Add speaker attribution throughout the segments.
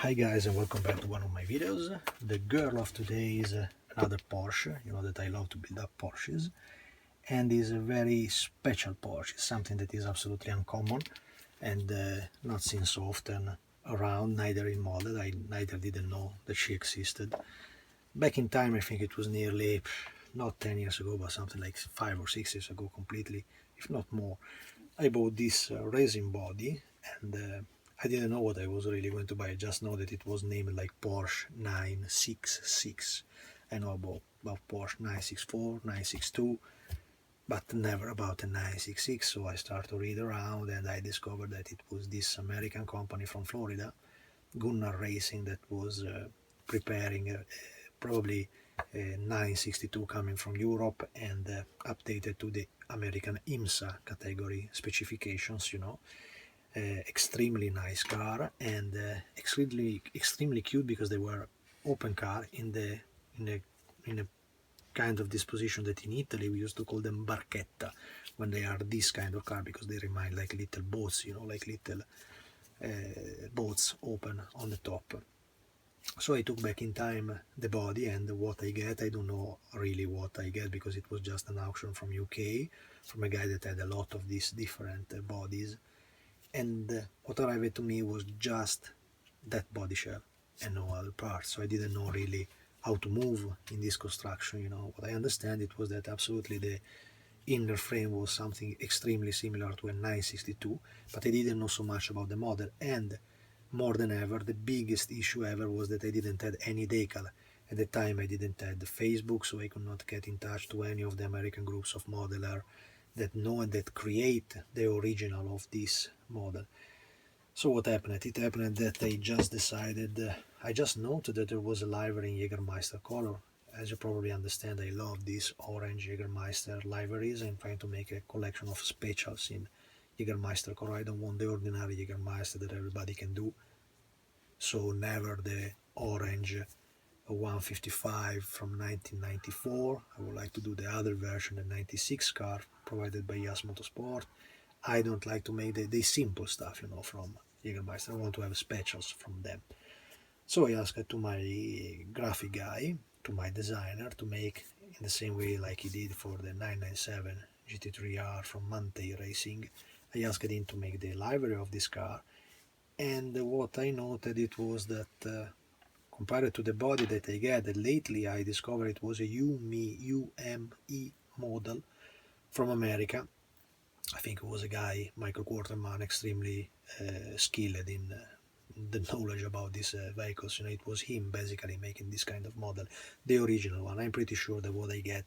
Speaker 1: Hi guys, and welcome back to one of my videos. The girl of today is another Porsche. You know that I love to build up Porsches, and is a very special Porsche. It's something that is absolutely uncommon and not seen so often around, neither in model. I neither didn't know that she existed. Back in time, I think it was nearly not 10 years ago, but something like 5 or 6 years ago completely, if not more. I bought this resin body, and I didn't know what I was really going to buy. I just know that it was named like Porsche 966. I know about Porsche 964, 962, but never about a 966. So I started to read around, and I discovered that it was this American company from Florida, Gunnar Racing, that was preparing probably 962 coming from Europe and updated to the American IMSA category specifications, extremely nice car and extremely cute because they were open car in a in a kind of disposition that in Italy we used to call them barchetta when they are this kind of car because they remind like little boats, like little boats open on the top. So I took back in time the body, and what I get, I don't know really what I get because it was just an auction from UK, from a guy that had a lot of these different bodies, and what arrived to me was just that body shell and no other parts. So I didn't know really how to move in this construction. What I understand it was that absolutely the inner frame was something extremely similar to a 962, but I didn't know so much about the model. And more than ever, the biggest issue ever was that I didn't have any decal. At the time I didn't have the Facebook, so I could not get in touch to any of the American groups of modeler that know and that create the original of this model. So what happened? It happened that I just decided, I just noted that there was a livery in Jagermeister color. As you probably understand, I love these orange Jagermeister liveries. I'm trying to make a collection of specials in Jägermeister color. I don't want the ordinary Jägermeister that everybody can do. So never the orange 155 from 1994. I would like to do the other version, the 96 car provided by Yas Motorsport. I don't like to make the simple stuff, from Jägermeister. I want to have specials from them. So I asked to my graphic guy, to my designer, to make in the same way like he did for the 997 GT3R from Mante Racing. I asked him to make the livery of this car, and what I noted it was that compared to the body that I get, that lately I discovered it was a UME model from America. I think it was a guy, Michael Quarterman, extremely skilled in the knowledge about these vehicles. It was him basically making this kind of model, the original one. I'm pretty sure that what I get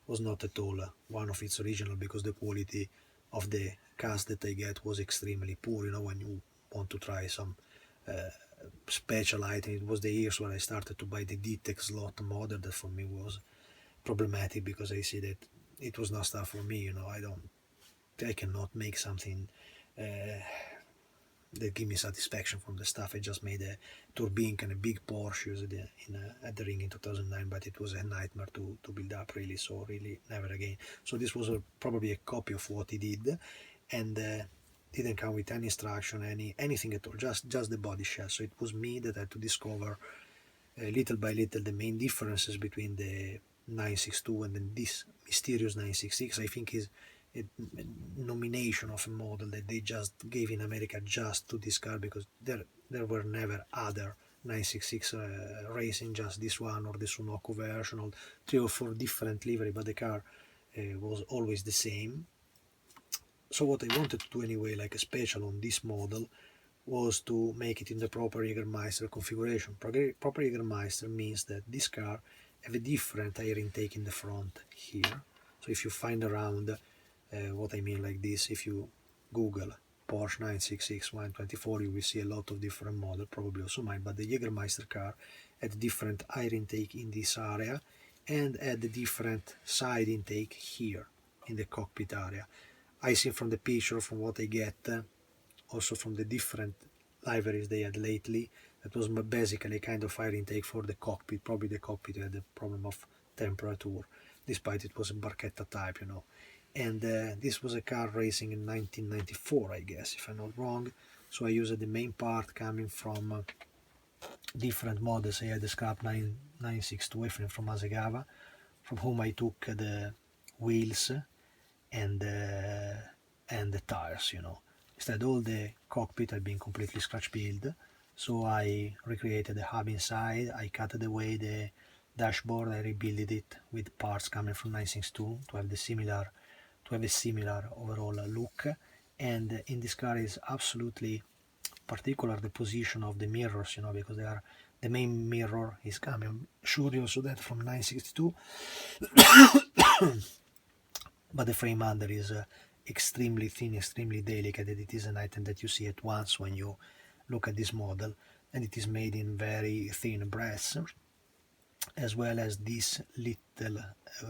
Speaker 1: was not at all one of its original because the quality of the cast that I get was extremely poor. When you want to try some special item, it was the years when I started to buy the D-Tech slot model that for me was problematic because I see that it was not stuff for me. I cannot make something that give me satisfaction from the stuff. I just made a turbine and a big Porsche at the ring in 2009, but it was a nightmare to build up really, so really never again. So this was probably a copy of what he did, and didn't come with any instruction, anything at all, just the body shell. So it was me that had to discover little by little the main differences between the 962 and then this mysterious 966. I think is a nomination of a model that they just gave in America just to this car because there were never other 966 racing, just this one or the Sunoco version or 3 or 4 different livery, but the car was always the same. So what I wanted to do anyway, like a special on this model, was to make it in the proper Jägermeister configuration. Proper Jägermeister means that this car have a different air intake in the front here. So if you find around what I mean like this, if you Google Porsche 966 124, you will see a lot of different models, probably also mine, but the Jägermeister car had different air intake in this area and had a different side intake here in the cockpit area. I see from the picture, from what I get, also from the different liveries they had lately, that was basically a kind of fire intake for the cockpit. Probably the cockpit had a problem of temperature, despite it was a barchetta type, And this was a car racing in 1994, I guess, if I'm not wrong. So I used the main part coming from different models. I had the scrap 962 from Hasegawa, from whom I took the wheels and the tires, you know. Instead, all the cockpit had been completely scratch built, so I recreated the hub inside. I cut away the dashboard. I rebuilt it with parts coming from 962 to have a similar overall look. And in this car is absolutely particular the position of the mirrors, you know, because they are the main mirror is coming. Showed you also that from 962, but the frame under is extremely thin, extremely delicate, and it is an item that you see at once when you look at this model, and it is made in very thin brass, as well as this little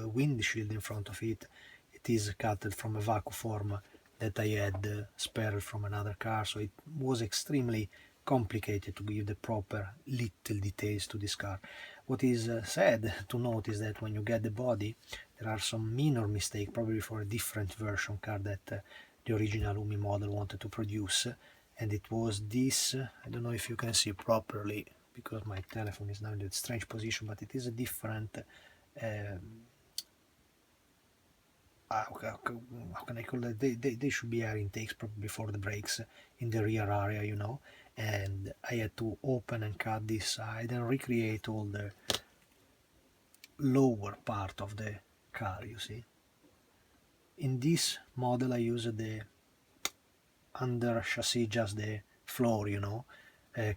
Speaker 1: windshield in front of it. It is cut from a vacuum form that I had spared from another car, so it was extremely complicated to give the proper little details to this car. What is sad to note is that when you get the body, there are some minor mistakes, probably for a different version car that the original Umi model wanted to produce, and it was this. I don't know if you can see properly because my telephone is now in that strange position, but it is a different how can I call it? They should be air intakes probably for the brakes in the rear area, you know, and I had to open and cut this side and recreate all the lower part of the car, you see. In this model I used the under chassis, just the floor, you know,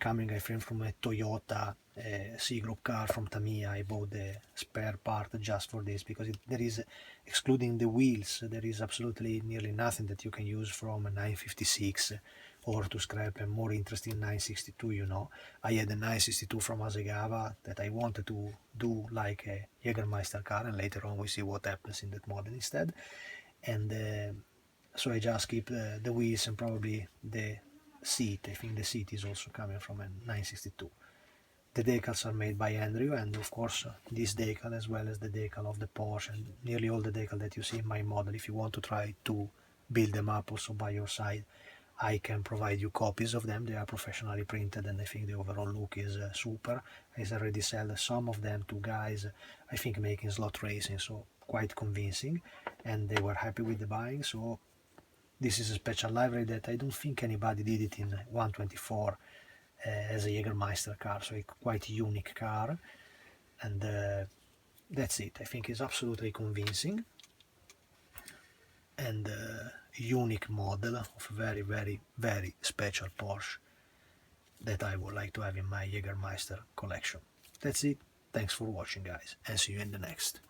Speaker 1: coming I think from a Toyota C group car from Tamiya. I bought the spare part just for this, because there is, excluding the wheels, there is absolutely nearly nothing that you can use from a 956 or to scrap a more interesting 962, you know. I had a 962 from Hasegawa that I wanted to do like a Jagermeister car, and later on we see what happens in that model instead. And so I just keep the wheels and probably the seat. I think the seat is also coming from a 962. The decals are made by Andrew, and of course this decal as well as the decal of the Porsche and nearly all the decal that you see in my model. If you want to try to build them up also by your side, I can provide you copies of them. They are professionally printed, and I think the overall look is super. I already sell some of them to guys, I think, making slot racing, so quite convincing, and they were happy with the buying. So this is a special livery that I don't think anybody did it in 124 as a Jägermeister car, so a quite unique car, and that's it. I think it's absolutely convincing and a unique model of a very, very, very special Porsche that I would like to have in my Jägermeister collection. That's it. Thanks for watching, guys, and see you in the next.